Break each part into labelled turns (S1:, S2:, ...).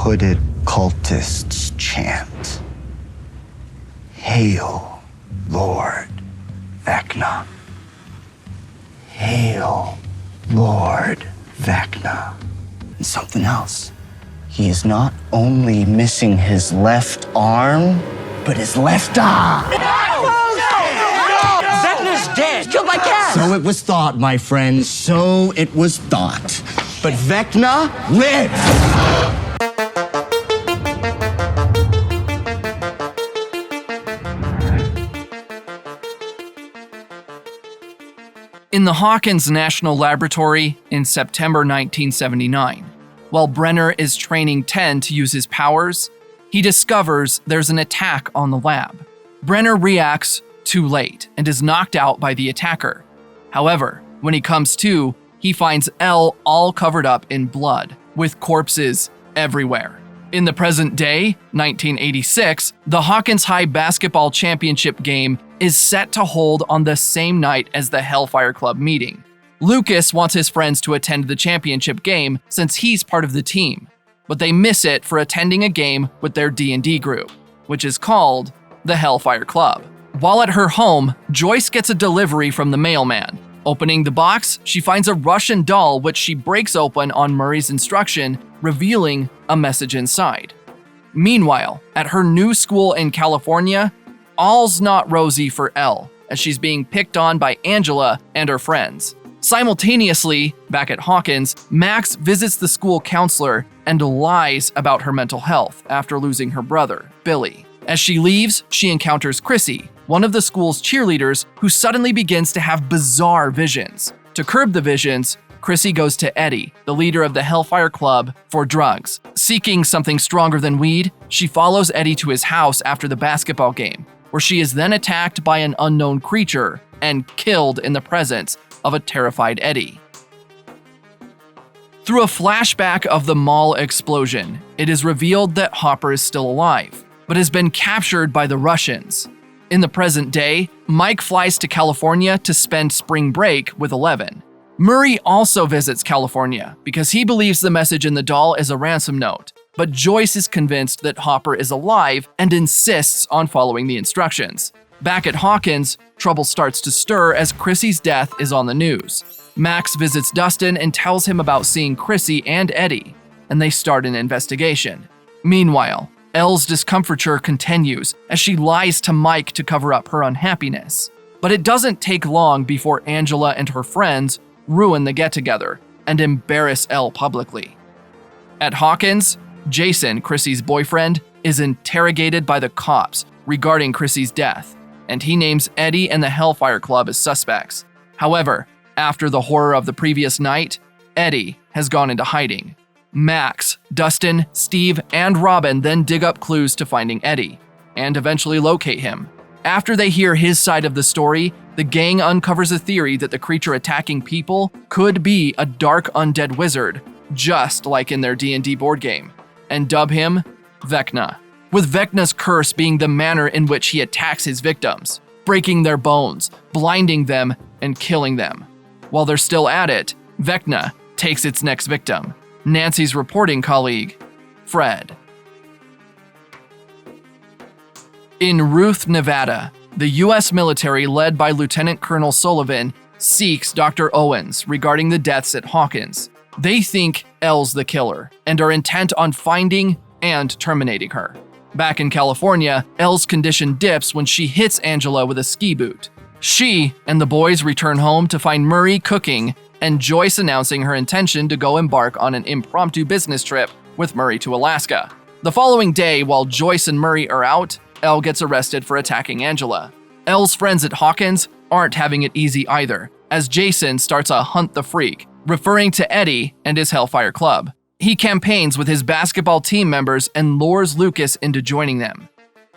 S1: hooded cultists chant, "Hail, Lord Vecna. Hail, Lord Vecna." And something else. He is not only missing his left arm, but his left eye.
S2: Vecna's dead. Killed by cats.
S1: So it was thought, my friend. So it was thought. But Vecna lives.
S3: In the Hawkins National Laboratory in September 1979, while Brenner is training 10 to use his powers, he discovers there's an attack on the lab. Brenner reacts too late and is knocked out by the attacker. However, when he comes to, he finds Elle all covered up in blood, with corpses everywhere. In the present day, 1986, the Hawkins High basketball championship game is set to hold on the same night as the Hellfire Club meeting. Lucas wants his friends to attend the championship game since he's part of the team, but they miss it for attending a game with their D&D group, which is called the Hellfire Club. While at her home, Joyce gets a delivery from the mailman. Opening the box, she finds a Russian doll which she breaks open on Murray's instruction, revealing a message inside. Meanwhile, at her new school in California, all's not rosy for Elle, as she's being picked on by Angela and her friends. Simultaneously, back at Hawkins, Max visits the school counselor and lies about her mental health after losing her brother, Billy. As she leaves, she encounters Chrissy, one of the school's cheerleaders, who suddenly begins to have bizarre visions. To curb the visions, Chrissy goes to Eddie, the leader of the Hellfire Club, for drugs. Seeking something stronger than weed, she follows Eddie to his house after the basketball game, where she is then attacked by an unknown creature and killed in the presence of a terrified Eddie. Through a flashback of the mall explosion, it is revealed that Hopper is still alive, but has been captured by the Russians. In the present day, Mike flies to California to spend spring break with Eleven. Murray also visits California because he believes the message in the doll is a ransom note, but Joyce is convinced that Hopper is alive and insists on following the instructions. Back at Hawkins, trouble starts to stir as Chrissy's death is on the news. Max visits Dustin and tells him about seeing Chrissy and Eddie, and they start an investigation. Meanwhile, Elle's discomfiture continues as she lies to Mike to cover up her unhappiness. But it doesn't take long before Angela and her friends ruin the get-together and embarrass Elle publicly. At Hawkins, Jason, Chrissy's boyfriend, is interrogated by the cops regarding Chrissy's death, and he names Eddie and the Hellfire Club as suspects. However, after the horror of the previous night, Eddie has gone into hiding. Max, Dustin, Steve, and Robin then dig up clues to finding Eddie, and eventually locate him. After they hear his side of the story, the gang uncovers a theory that the creature attacking people could be a dark undead wizard, just like in their D&D board game, and dub him Vecna, with Vecna's curse being the manner in which he attacks his victims, breaking their bones, blinding them, and killing them. While they're still at it, Vecna takes its next victim, Nancy's reporting colleague, Fred. In Ruth, Nevada, the U.S. military led by Lieutenant Colonel Sullivan seeks Dr. Owens regarding the deaths at Hawkins. They think Elle's the killer and are intent on finding and terminating her. Back in California, Elle's condition dips when she hits Angela with a ski boot. She and the boys return home to find Murray cooking and Joyce announcing her intention to go embark on an impromptu business trip with Murray to Alaska. The following day, while Joyce and Murray are out, Elle gets arrested for attacking Angela. Elle's friends at Hawkins aren't having it easy either, as Jason starts a hunt the freak, referring to Eddie and his Hellfire Club. He campaigns with his basketball team members and lures Lucas into joining them.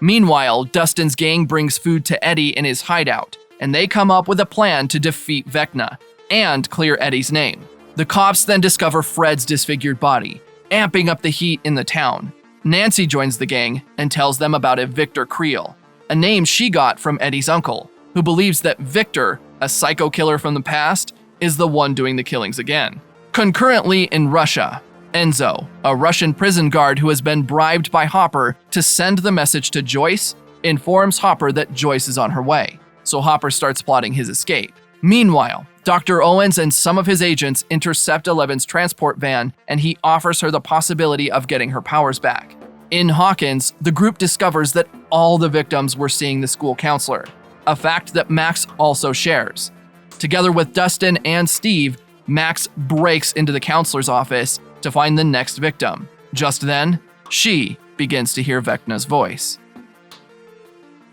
S3: Meanwhile, Dustin's gang brings food to Eddie in his hideout, and they come up with a plan to defeat Vecna and clear Eddie's name. The cops then discover Fred's disfigured body, amping up the heat in the town. Nancy joins the gang and tells them about a Victor Creel, a name she got from Eddie's uncle, who believes that Victor, a psycho killer from the past, is the one doing the killings again. Concurrently in Russia, Enzo, a Russian prison guard who has been bribed by Hopper to send the message to Joyce, informs Hopper that Joyce is on her way, so Hopper starts plotting his escape. Meanwhile, Dr. Owens and some of his agents intercept Eleven's transport van, and he offers her the possibility of getting her powers back. In Hawkins, the group discovers that all the victims were seeing the school counselor, a fact that Max also shares. Together with Dustin and Steve, Max breaks into the counselor's office to find the next victim. Just then, she begins to hear Vecna's voice.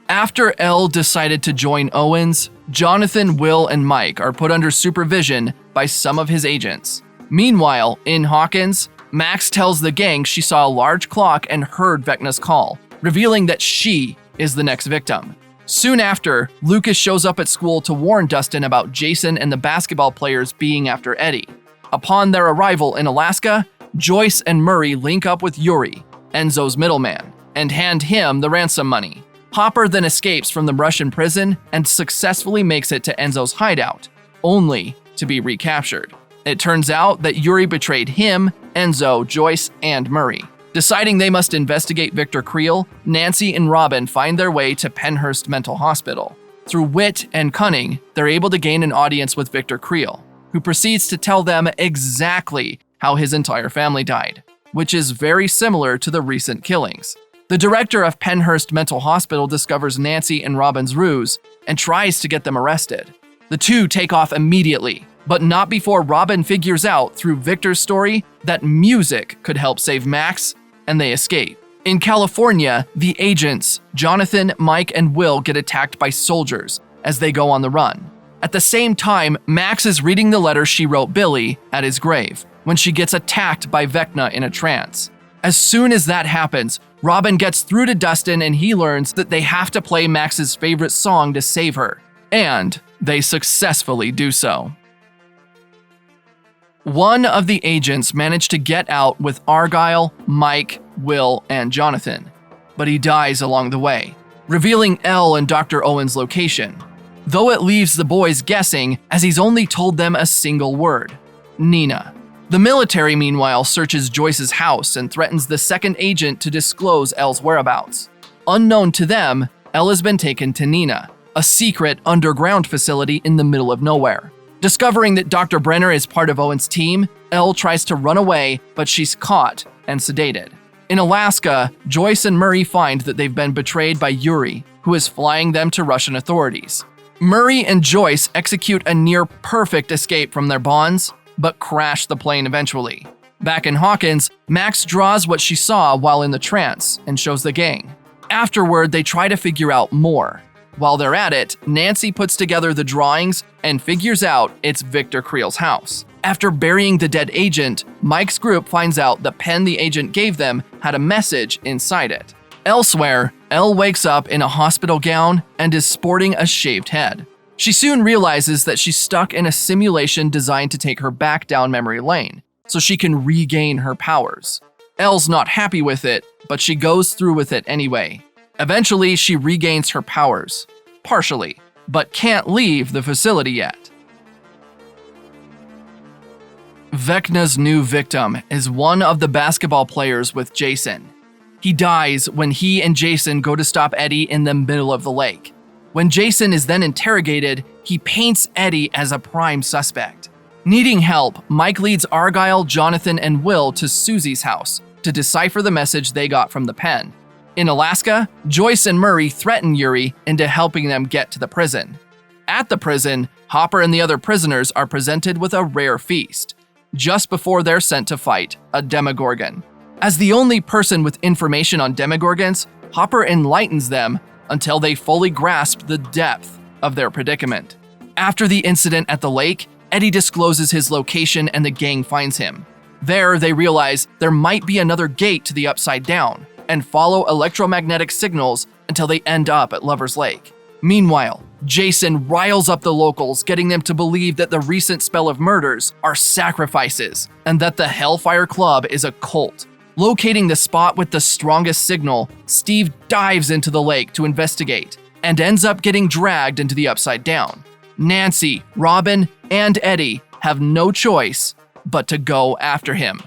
S3: After Elle decided to join Owens, Jonathan, Will, and Mike are put under supervision by some of his agents. Meanwhile, in Hawkins, Max tells the gang she saw a large clock and heard Vecna's call, revealing that she is the next victim. Soon after, Lucas shows up at school to warn Dustin about Jason and the basketball players being after Eddie. Upon their arrival in Alaska, Joyce and Murray link up with Yuri, Enzo's middleman, and hand him the ransom money. Hopper then escapes from the Russian prison and successfully makes it to Enzo's hideout, only to be recaptured. It turns out that Yuri betrayed him, Enzo, Joyce, and Murray. Deciding they must investigate Victor Creel, Nancy and Robin find their way to Penhurst Mental Hospital. Through wit and cunning, they're able to gain an audience with Victor Creel, who proceeds to tell them exactly how his entire family died, which is very similar to the recent killings. The director of Penhurst Mental Hospital discovers Nancy and Robin's ruse and tries to get them arrested. The two take off immediately, but not before Robin figures out through Victor's story that music could help save Max, and they escape. In California, the agents, Jonathan, Mike, and Will get attacked by soldiers as they go on the run. At the same time, Max is reading the letter she wrote Billy at his grave when she gets attacked by Vecna in a trance. As soon as that happens, Robin gets through to Dustin and he learns that they have to play Max's favorite song to save her, and they successfully do so. One of the agents managed to get out with Argyle, Mike, Will, and Jonathan, but he dies along the way, revealing Elle and Dr. Owen's location, though it leaves the boys guessing as he's only told them a single word: Nina. The military, meanwhile, searches Joyce's house and threatens the second agent to disclose Elle's whereabouts. Unknown to them, Elle has been taken to Nina, a secret underground facility in the middle of nowhere. Discovering that Dr. Brenner is part of Owen's team, Elle tries to run away, but she's caught and sedated. In Alaska, Joyce and Murray find that they've been betrayed by Yuri, who is flying them to Russian authorities. Murray and Joyce execute a near-perfect escape from their bonds, but crash the plane eventually. Back in Hawkins, Max draws what she saw while in the trance and shows the gang. Afterward, they try to figure out more. While they're at it, Nancy puts together the drawings and figures out it's Victor Creel's house. After burying the dead agent, Mike's group finds out the pen the agent gave them had a message inside it. Elsewhere, Elle wakes up in a hospital gown and is sporting a shaved head. She soon realizes that she's stuck in a simulation designed to take her back down memory lane, so she can regain her powers. Elle's not happy with it, but she goes through with it anyway. Eventually, she regains her powers, partially, but can't leave the facility yet. Vecna's new victim is one of the basketball players with Jason. He dies when he and Jason go to stop Eddie in the middle of the lake. When Jason is then interrogated, he paints Eddie as a prime suspect. Needing help, Mike leads Argyle, Jonathan, and Will to Susie's house to decipher the message they got from the pen. In Alaska, Joyce and Murray threaten Yuri into helping them get to the prison. At the prison, Hopper and the other prisoners are presented with a rare feast, just before they're sent to fight a Demogorgon. As the only person with information on Demogorgons, Hopper enlightens them until they fully grasp the depth of their predicament. After the incident at the lake, Eddie discloses his location and the gang finds him. There, they realize there might be another gate to the Upside Down and follow electromagnetic signals until they end up at Lover's Lake. Meanwhile, Jason riles up the locals, getting them to believe that the recent spell of murders are sacrifices and that the Hellfire Club is a cult. Locating the spot with the strongest signal, Steve dives into the lake to investigate and ends up getting dragged into the Upside Down. Nancy, Robin, and Eddie have no choice but to go after him.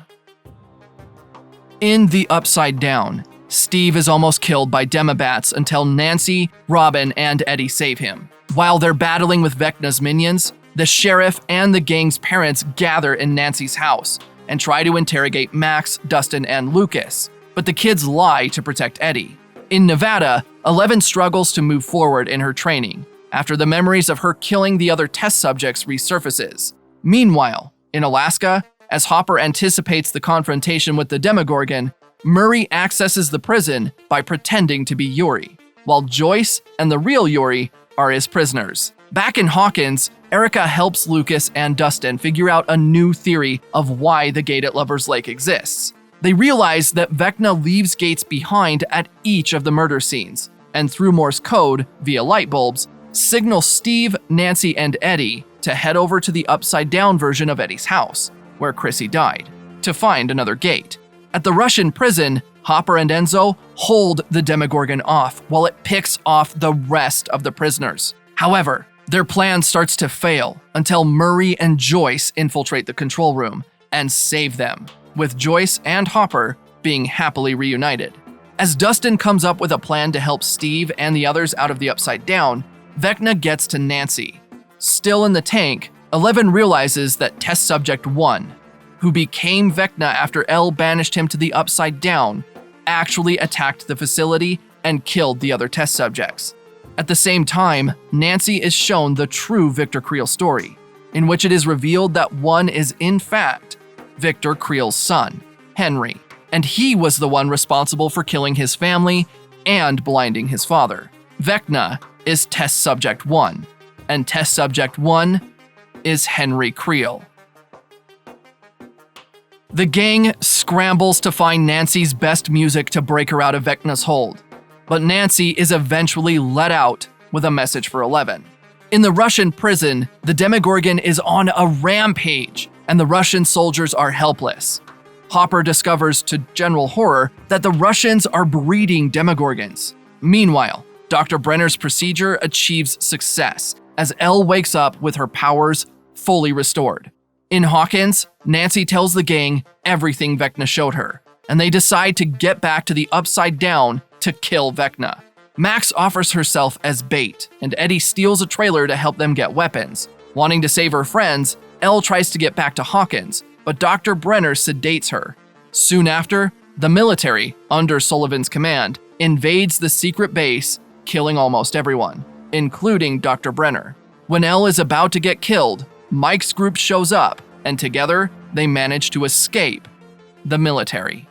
S3: In the Upside Down, Steve is almost killed by demobats until Nancy, Robin, and Eddie save him. While they're battling with Vecna's minions, the sheriff and the gang's parents gather in Nancy's house and try to interrogate Max, Dustin, and Lucas, but the kids lie to protect Eddie. In Nevada, 11 struggles to move forward in her training after the memories of her killing the other test subjects resurfaces. Meanwhile, in Alaska, as Hopper anticipates the confrontation with the Demogorgon, Murray accesses the prison by pretending to be Yuri, while Joyce and the real Yuri are his prisoners. Back in Hawkins, Erica helps Lucas and Dustin figure out a new theory of why the gate at Lover's Lake exists. They realize that Vecna leaves gates behind at each of the murder scenes, and through Morse code, via light bulbs, signals Steve, Nancy, and Eddie to head over to the upside-down version of Eddie's house, where Chrissy died, to find another gate. At the Russian prison, Hopper and Enzo hold the Demogorgon off while it picks off the rest of the prisoners. However, their plan starts to fail until Murray and Joyce infiltrate the control room and save them, with Joyce and Hopper being happily reunited. As Dustin comes up with a plan to help Steve and the others out of the Upside Down, Vecna gets to Nancy. Still in the tank, 11 realizes that Test Subject 1, who became Vecna after Elle banished him to the Upside Down, actually attacked the facility and killed the other test subjects. At the same time, Nancy is shown the true Victor Creel story, in which it is revealed that 1 is in fact Victor Creel's son, Henry, and he was the one responsible for killing his family and blinding his father. Vecna is Test Subject 1, and Test Subject 1 is Henry Creel. The gang scrambles to find Nancy's best music to break her out of Vecna's hold, but Nancy is eventually let out with a message for 11. In the Russian prison, the Demogorgon is on a rampage, and the Russian soldiers are helpless. Hopper discovers, to general horror, that the Russians are breeding Demogorgons. Meanwhile, Dr. Brenner's procedure achieves success as Elle wakes up with her powers fully restored. In Hawkins, Nancy tells the gang everything Vecna showed her, and they decide to get back to the Upside Down to kill Vecna. Max offers herself as bait, and Eddie steals a trailer to help them get weapons. Wanting to save her friends, Elle tries to get back to Hawkins, but Dr. Brenner sedates her. Soon after, the military, under Sullivan's command, invades the secret base, killing almost everyone, including Dr. Brenner. When Elle is about to get killed, Mike's group shows up, and together they manage to escape the military.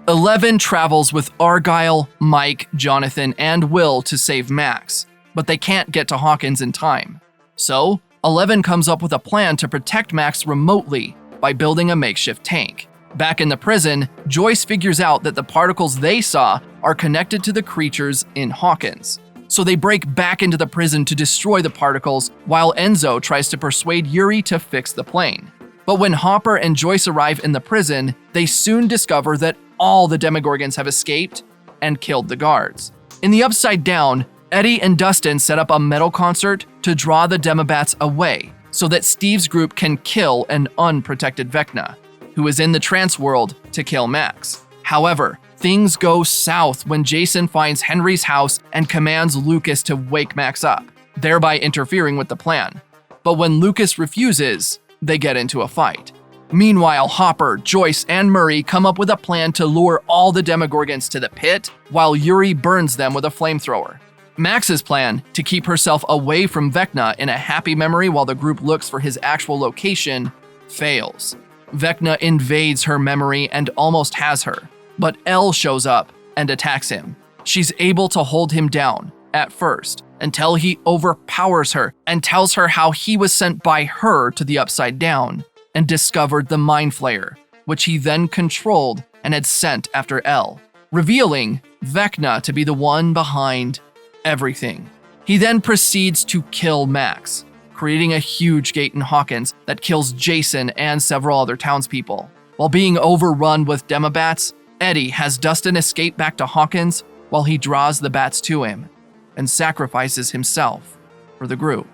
S3: 11 travels with Argyle, Mike, Jonathan, and Will to save Max, but they can't get to Hawkins in time. So, 11 comes up with a plan to protect Max remotely by building a makeshift tank. Back in the prison, Joyce figures out that the particles they saw are connected to the creatures in Hawkins. So they break back into the prison to destroy the particles, while Enzo tries to persuade Yuri to fix the plane. But when Hopper and Joyce arrive in the prison, they soon discover that all the Demogorgons have escaped and killed the guards. In the Upside Down, Eddie and Dustin set up a metal concert to draw the Demobats away, so that Steve's group can kill an unprotected Vecna, who is in the trance world to kill Max. However, things go south when Jason finds Henry's house and commands Lucas to wake Max up, thereby interfering with the plan. But when Lucas refuses, they get into a fight. Meanwhile, Hopper, Joyce, and Murray come up with a plan to lure all the Demogorgons to the pit, while Yuri burns them with a flamethrower. Max's plan, to keep herself away from Vecna in a happy memory while the group looks for his actual location, fails. Vecna invades her memory and almost has her, but Elle shows up and attacks him. She's able to hold him down, at first, until he overpowers her and tells her how he was sent by her to the Upside Down and discovered the Mind Flayer, which he then controlled and had sent after Elle, revealing Vecna to be the one behind everything. He then proceeds to kill Max, creating a huge gate in Hawkins that kills Jason and several other townspeople. While being overrun with Demobats, Eddie has Dustin escape back to Hawkins while he draws the bats to him and sacrifices himself for the group.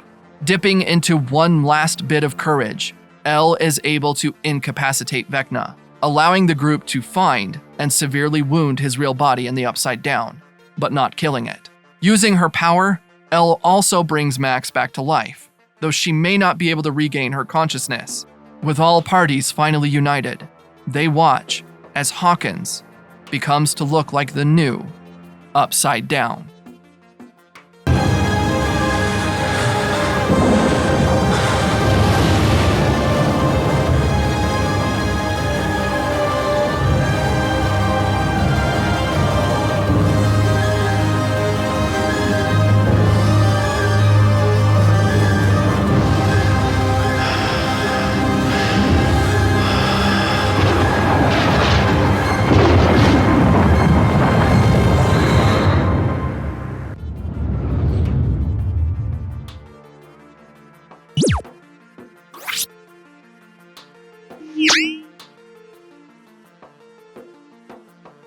S3: Dipping into one last bit of courage, Elle is able to incapacitate Vecna, allowing the group to find and severely wound his real body in the Upside Down, but not killing it. Using her power, Elle also brings Max back to life, though she may not be able to regain her consciousness. With all parties finally united, they watch as Hawkins becomes to look like the new Upside Down.